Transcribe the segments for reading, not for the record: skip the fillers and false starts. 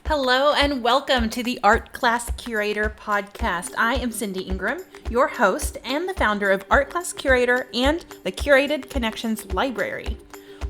Hello and welcome to the Art Class Curator podcast. I am Cindy Ingram, your host and the founder of Art Class Curator and the Curated Connections Library.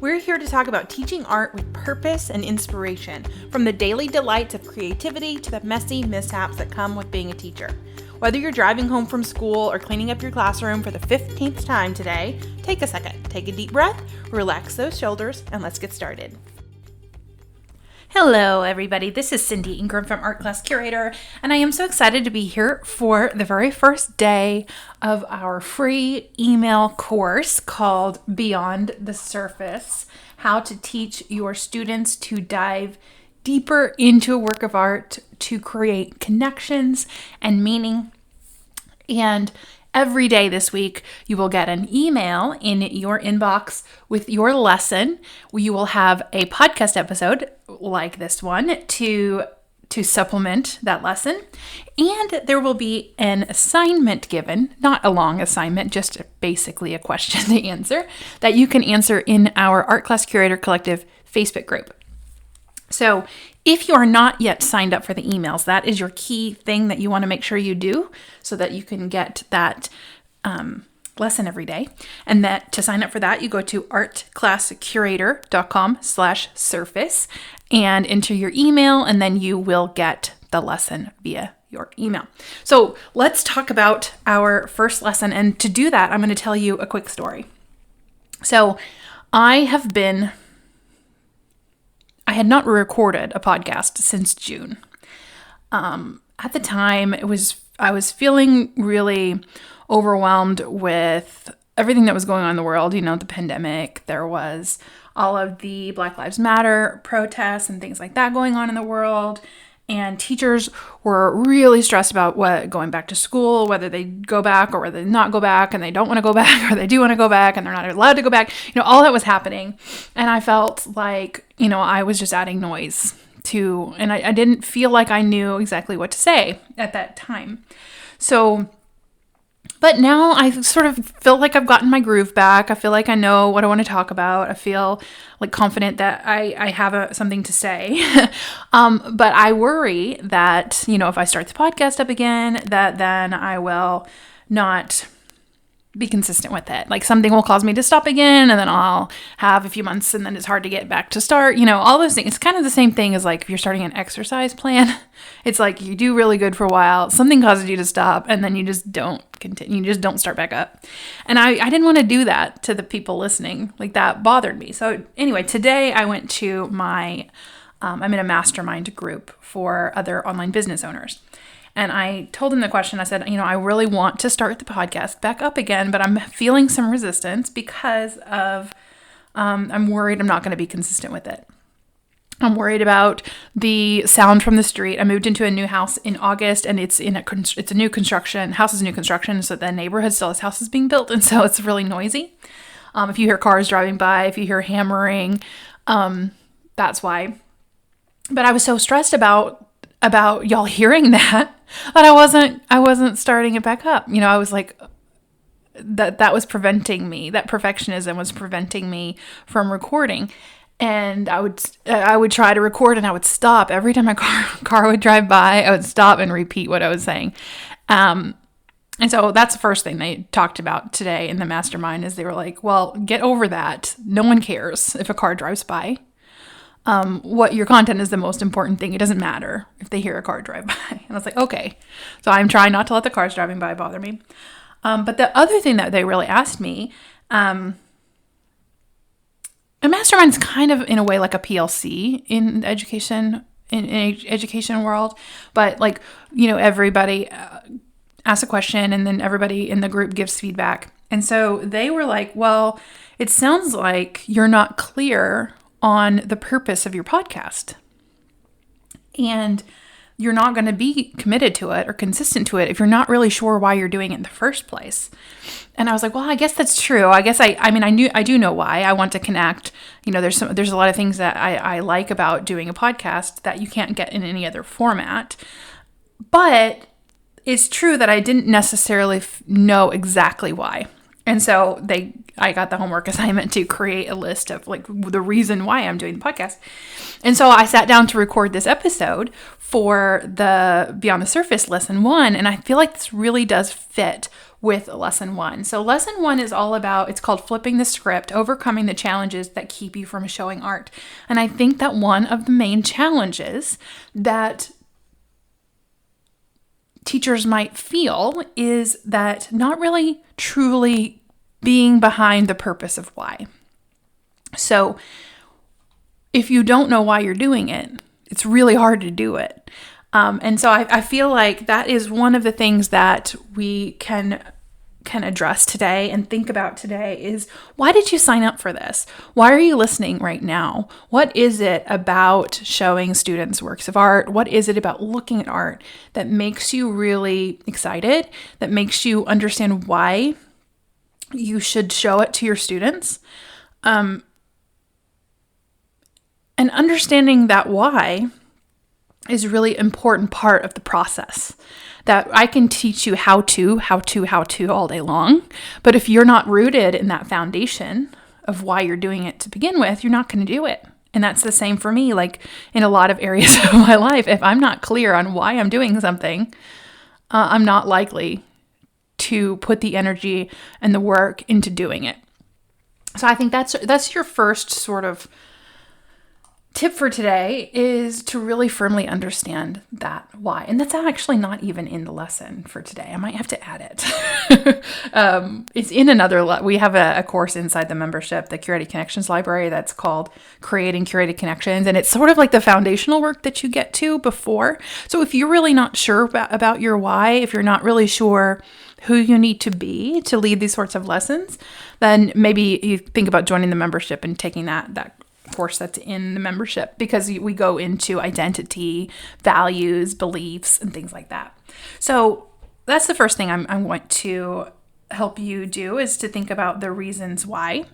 We're here to talk about teaching art with purpose and inspiration, from the daily delights of creativity to the messy mishaps that come with being a teacher. Whether you're driving home from school or cleaning up your classroom for the 15th time today, take a second, take a deep breath, relax those shoulders, and let's get started. Hello, everybody. This is Cindy Ingram from Art Class Curator, and I am so excited to be here for the very first day of our free email course called Beyond the Surface: How to Teach Your Students to Dive Deeper into a Work of Art to Create Connections and Meaning. And every day this week, you will get an email in your inbox with your lesson. You will have a podcast episode like this one to supplement that lesson. And there will be an assignment given, not a long assignment, just basically a question to answer that you can answer in our Art Class Curator Collective Facebook group. So if you are not yet signed up for the emails, that is your key thing that you want to make sure you do so that you can get that lesson every day. And that to sign up for that, you go to artclasscurator.com/surface and enter your email, and then you will get the lesson via your email. So let's talk about our first lesson. And to do that, I'm going to tell you a quick story. So I had not recorded a podcast since June. At the time, I was feeling really overwhelmed with everything that was going on in the world. You know, the pandemic. There was all of the Black Lives Matter protests and things like that going on in the world. And teachers were really stressed about going back to school, whether they go back or whether they not go back, and they don't want to go back, or they do want to go back and they're not allowed to go back. You know, all that was happening. And I felt like, I was just adding noise and I didn't feel like I knew exactly what to say at that time. But now I sort of feel like I've gotten my groove back. I feel like I know what I want to talk about. I feel like confident that I have something to say. But I worry that, if I start the podcast up again, that then I will not be consistent with it. Like something will cause me to stop again, and then I'll have a few months and then it's hard to get back to start. All those things. It's kind of the same thing as like if you're starting an exercise plan. It's like you do really good for a while, something causes you to stop, and then you just don't continue. You just don't start back up. And I didn't want to do that to the people listening. Like that bothered me. So anyway, today I went to I'm in a mastermind group for other online business owners. And I told him the question. I said, I really want to start the podcast back up again, but I'm feeling some resistance because of, I'm worried I'm not going to be consistent with it. I'm worried about the sound from the street. I moved into a new house in August, and it's a new construction. House is new construction, so the neighborhood still has houses being built, and so it's really noisy. If you hear cars driving by, if you hear hammering, that's why. But I was so stressed about y'all hearing that I wasn't starting it back up. I was like, that was preventing me. That perfectionism was preventing me from recording. And I would try to record, and I would stop every time my car would drive by. I would stop and repeat what I was saying. And so that's the first thing they talked about today in the mastermind is they were like, well, get over that. No one cares if a car drives by. What your content is the most important thing. It doesn't matter if they hear a car drive by. And I was like, okay. So I'm trying not to let the cars driving by bother me. But the other thing that they really asked me, a mastermind is kind of in a way like a PLC in education world. But like, everybody asks a question, and then everybody in the group gives feedback. And so they were like, well, it sounds like you're not clear on the purpose of your podcast. And you're not going to be committed to it or consistent to it if you're not really sure why you're doing it in the first place. And I was like, well, I guess that's true. I guess I do know why. I want to connect. There's a lot of things that I like about doing a podcast that you can't get in any other format. But it's true that I didn't necessarily know exactly why. And so I got the homework assignment to create a list of like the reason why I'm doing the podcast. And so I sat down to record this episode for the Beyond the Surface lesson 1. And I feel like this really does fit with lesson 1. So lesson 1 is all about, it's called Flipping the Script, Overcoming the Challenges That Keep You from Showing Art. And I think that one of the main challenges that teachers might feel is that not really truly being behind the purpose of why. So if you don't know why you're doing it, it's really hard to do it. And so I feel like that is one of the things that we can address today and think about today is, why did you sign up for this? Why are you listening right now? What is it about showing students works of art? What is it about looking at art that makes you really excited, that makes you understand why you should show it to your students? And understanding that why is a really important part of the process. That I can teach you how to all day long. But if you're not rooted in that foundation of why you're doing it to begin with, you're not going to do it. And that's the same for me, like in a lot of areas of my life. If I'm not clear on why I'm doing something, I'm not likely to put the energy and the work into doing it. So I think that's your first sort of tip for today, is to really firmly understand that why. And that's actually not even in the lesson for today. I might have to add it. It's in another, we have a course inside the membership, the Curated Connections Library, that's called Creating Curated Connections. And it's sort of like the foundational work that you get to before. So if you're really not sure about your why, if you're not really sure who you need to be to lead these sorts of lessons, then maybe you think about joining the membership and taking that course that's in the membership, because we go into identity, values, beliefs, and things like that. So that's the first thing I'm going to help you do, is to think about the reasons why.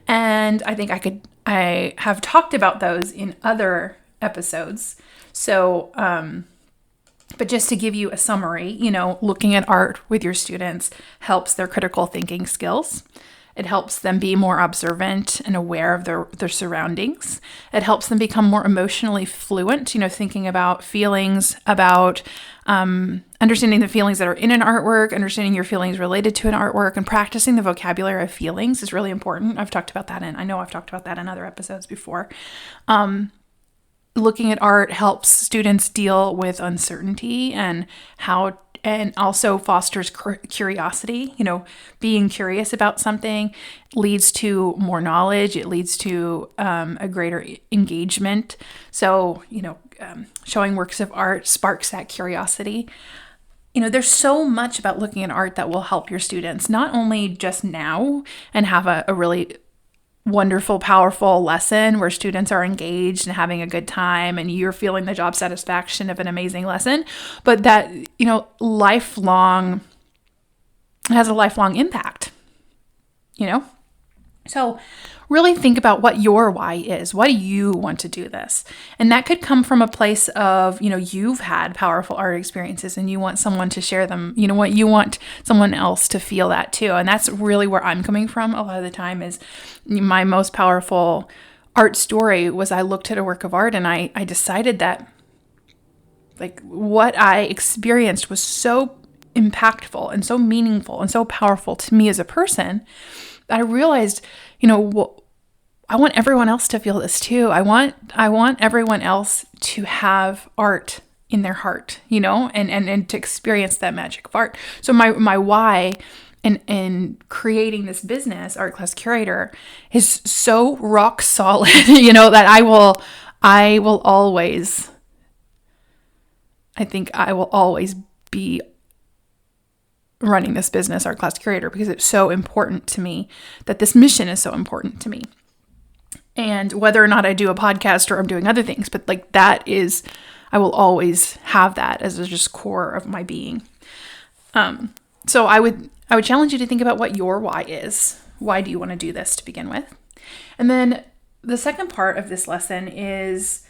And I think I have talked about those in other episodes. So, but just to give you a summary, looking at art with your students helps their critical thinking skills. It helps them be more observant and aware of their surroundings. It helps them become more emotionally fluent, thinking about feelings, about understanding the feelings that are in an artwork, understanding your feelings related to an artwork, and practicing the vocabulary of feelings is really important. I've talked about that in other episodes before. Looking at art helps students deal with uncertainty and also fosters curiosity. Being curious about something leads to more knowledge. It leads to a greater engagement. So, showing works of art sparks that curiosity. There's so much about looking at art that will help your students, not only just now and have a really wonderful, powerful lesson where students are engaged and having a good time and you're feeling the job satisfaction of an amazing lesson, but that, lifelong, it has a lifelong impact, So really think about what your why is. Why do you want to do this? And that could come from a place of, you've had powerful art experiences and you want someone to share them. You want someone else to feel that too. And that's really where I'm coming from a lot of the time. Is my most powerful art story was I looked at a work of art and I decided that like what I experienced was so impactful and so meaningful and so powerful to me as a person that I realized, I want everyone else to feel this too. I want everyone else to have art in their heart, and to experience that magic of art. So my why in creating this business, Art Class Curator, is so rock solid, that I will always be running this business, Art Class Curator, because it's so important to me, that this mission is so important to me. And whether or not I do a podcast or I'm doing other things, but like that is, I will always have that as a just core of my being. So I would challenge you to think about what your why is. Why do you want to do this to begin with? And then the second part of this lesson is,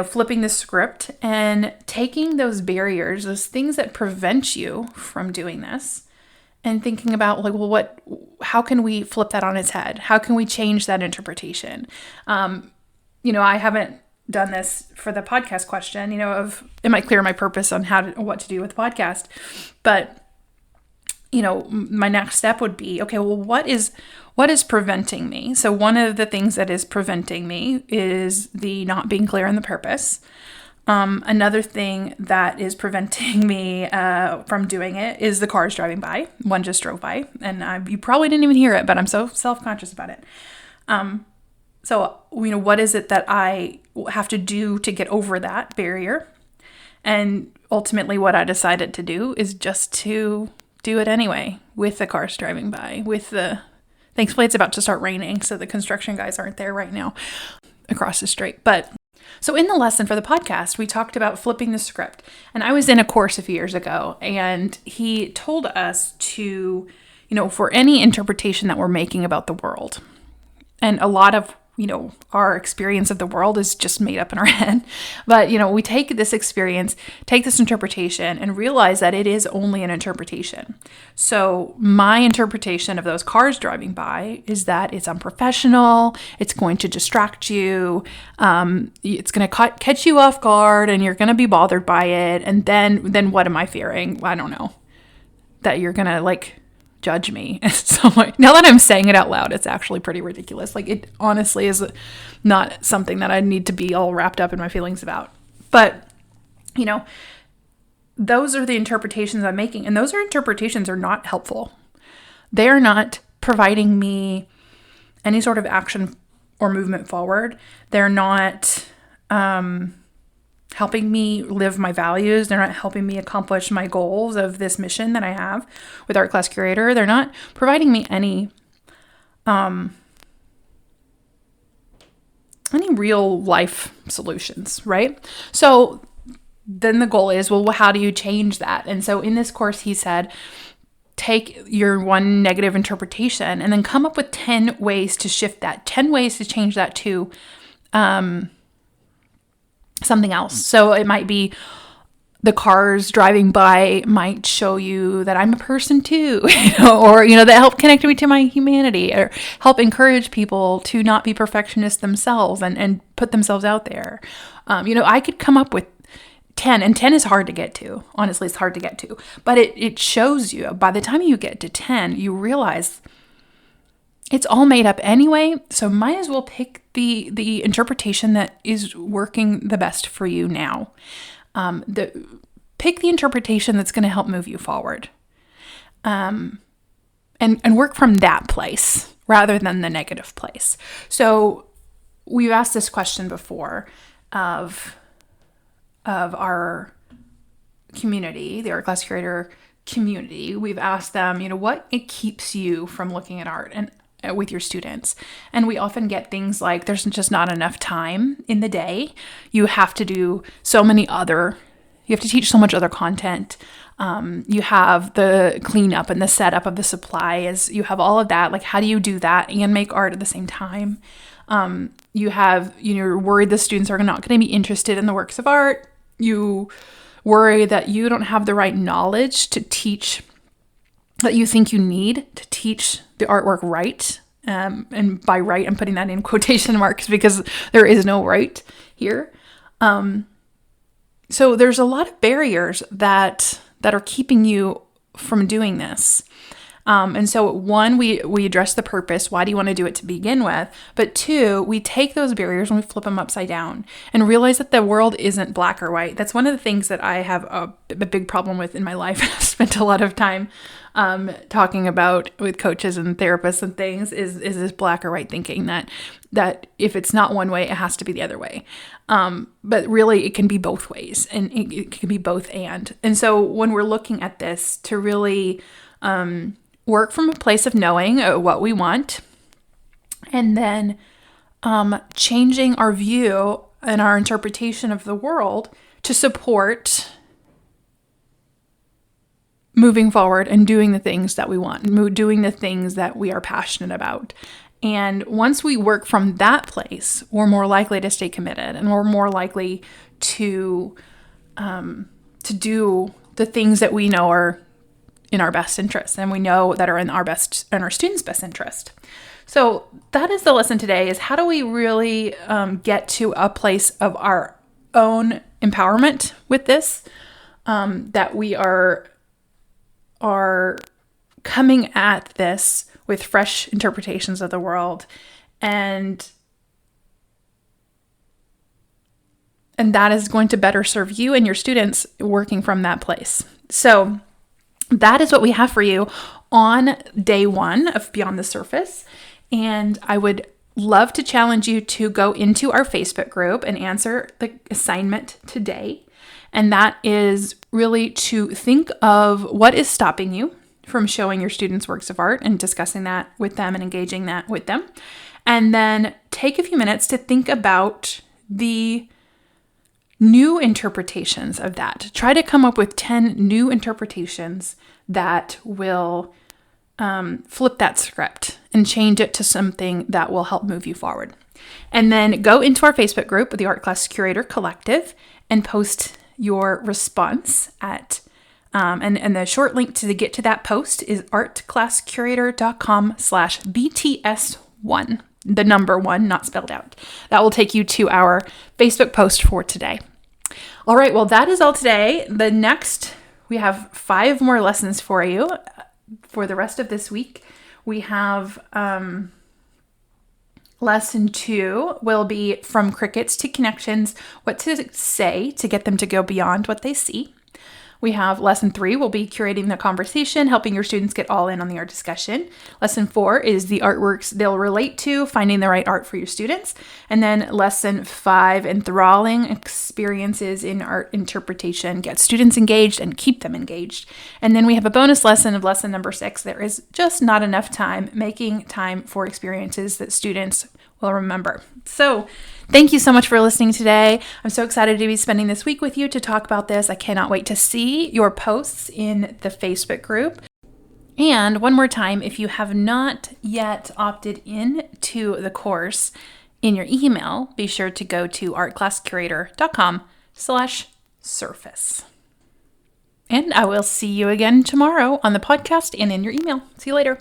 flipping the script and taking those barriers, those things that prevent you from doing this, and thinking about like, well, how can we flip that on its head? How can we change that interpretation? I haven't done this for the podcast question, of am I clear on my purpose on what to do with the podcast? But, my next step would be, okay, well, what is preventing me? So one of the things that is preventing me is the not being clear on the purpose. Another thing that is preventing me from doing it is the cars driving by. One just drove by, and you probably didn't even hear it, but I'm so self-conscious about it. So, what is it that I have to do to get over that barrier? And ultimately what I decided to do is just to do it anyway with the cars driving by, thankfully it's about to start raining, so the construction guys aren't there right now across the street. But so in the lesson for the podcast, we talked about flipping the script. And I was in a course a few years ago, and he told us to, for any interpretation that we're making about the world, and a lot of our experience of the world is just made up in our head. But, we take this experience, take this interpretation, and realize that it is only an interpretation. So my interpretation of those cars driving by is that it's unprofessional, it's going to distract you, it's going to catch you off guard, and you're going to be bothered by it. And then what am I fearing? I don't know. That you're going to judge me. So now that I'm saying it out loud, it's actually pretty ridiculous. It honestly is not something that I need to be all wrapped up in my feelings about. But, those are the interpretations I'm making. And those interpretations are not helpful. They're not providing me any sort of action or movement forward. They're not helping me live my values. They're not helping me accomplish my goals of this mission that I have with Art Class Curator. They're not providing me any real life solutions, right? So then the goal is, well, how do you change that? And so in this course, he said, take your one negative interpretation and then come up with 10 ways to shift that, 10 ways to change that to something else. So it might be the cars driving by might show you that I'm a person too, or, that help connect me to my humanity, or help encourage people to not be perfectionists themselves and put themselves out there. I could come up with 10, and 10 is hard to get to. Honestly, it's hard to get to, but it shows you, by the time you get to 10, you realize it's all made up anyway, so might as well pick the interpretation that is working the best for you now. Pick the interpretation that's going to help move you forward, and work from that place rather than the negative place. So we've asked this question before of our community, the Art Class Curator community. We've asked them, what it keeps you from looking at art and with your students. And we often get things like, there's just not enough time in the day. You have to do you have to teach so much other content. You have the cleanup and the setup of the supplies. You have all of that. How do you do that and make art at the same time? You're worried the students are not going to be interested in the works of art. You worry that you don't have the right knowledge to teach, that you think you need to teach the artwork right. And by right, I'm putting that in quotation marks because there is no right here. So there's a lot of barriers that are keeping you from doing this. And so one, we address the purpose. Why do you want to do it to begin with? But two, we take those barriers and we flip them upside down and realize that the world isn't black or white. That's one of the things that I have a big problem with in my life. I've spent a lot of time talking about with coaches and therapists and things is this black or white thinking that if it's not one way, it has to be the other way. But really it can be both ways, and it can be both and. And so when we're looking at this to really, work from a place of knowing what we want, and then changing our view and our interpretation of the world to support moving forward and doing the things that we want, doing the things that we are passionate about. And once we work from that place, we're more likely to stay committed, and we're more likely to do the things that we know are in our best interest, and we know that are in our students' best interest. So that is the lesson today, is how do we really get to a place of our own empowerment with this, that we are coming at this with fresh interpretations of the world, and that is going to better serve you and your students working from that place. So that is what we have for you on day 1 of Beyond the Surface. And I would love to challenge you to go into our Facebook group and answer the assignment today. And that is really to think of what is stopping you from showing your students works of art and discussing that with them and engaging that with them. And then take a few minutes to think about the new interpretations of that. Try to come up with 10 new interpretations that will flip that script and change it to something that will help move you forward. And then go into our Facebook group, the Art Class Curator Collective, and post your response at, and the short link to get to that post is artclasscurator.com/BTS1, the number 1, not spelled out. That will take you to our Facebook post for today. All right, well, that is all today. We have 5 more lessons for you for the rest of this week. We have lesson 2 will be From Crickets to Connections, what to say to get them to go beyond what they see. We have lesson 3 will be Curating the Conversation, helping your students get all in on the art discussion. Lesson 4 is the artworks they'll relate to, finding the right art for your students. And then lesson 5, Enthralling Experiences in Art Interpretation, get students engaged and keep them engaged. And then we have a bonus lesson of lesson number 6, There is Just Not Enough Time, making time for experiences that students will remember. So thank you so much for listening today. I'm so excited to be spending this week with you to talk about this. I cannot wait to see your posts in the Facebook group. And one more time, if you have not yet opted in to the course in your email, be sure to go to artclasscurator.com/surface. And I will see you again tomorrow on the podcast and in your email. See you later.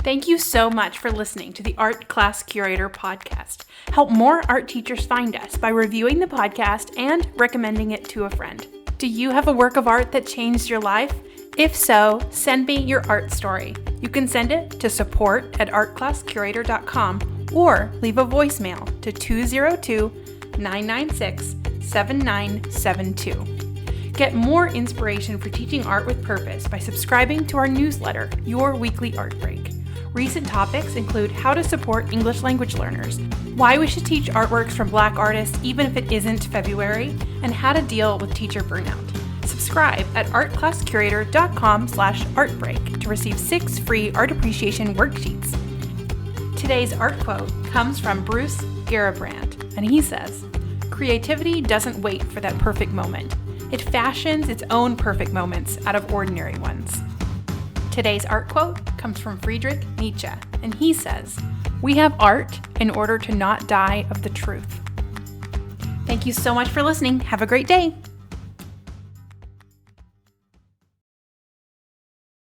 Thank you so much for listening to the Art Class Curator podcast. Help more art teachers find us by reviewing the podcast and recommending it to a friend. Do you have a work of art that changed your life? If so, send me your art story. You can send it to support@artclasscurator.com or leave a voicemail to 202-996-7972. Get more inspiration for teaching art with purpose by subscribing to our newsletter, Your Weekly Art Break. Recent topics include how to support English language learners, why we should teach artworks from Black artists even if it isn't February, and how to deal with teacher burnout. Subscribe at artclasscurator.com/artbreak to receive 6 free art appreciation worksheets. Today's art quote comes from Bruce Garabrand, and he says, "Creativity doesn't wait for that perfect moment. It fashions its own perfect moments out of ordinary ones." Today's art quote comes from Friedrich Nietzsche, and he says, "We have art in order to not die of the truth." Thank you so much for listening. Have a great day.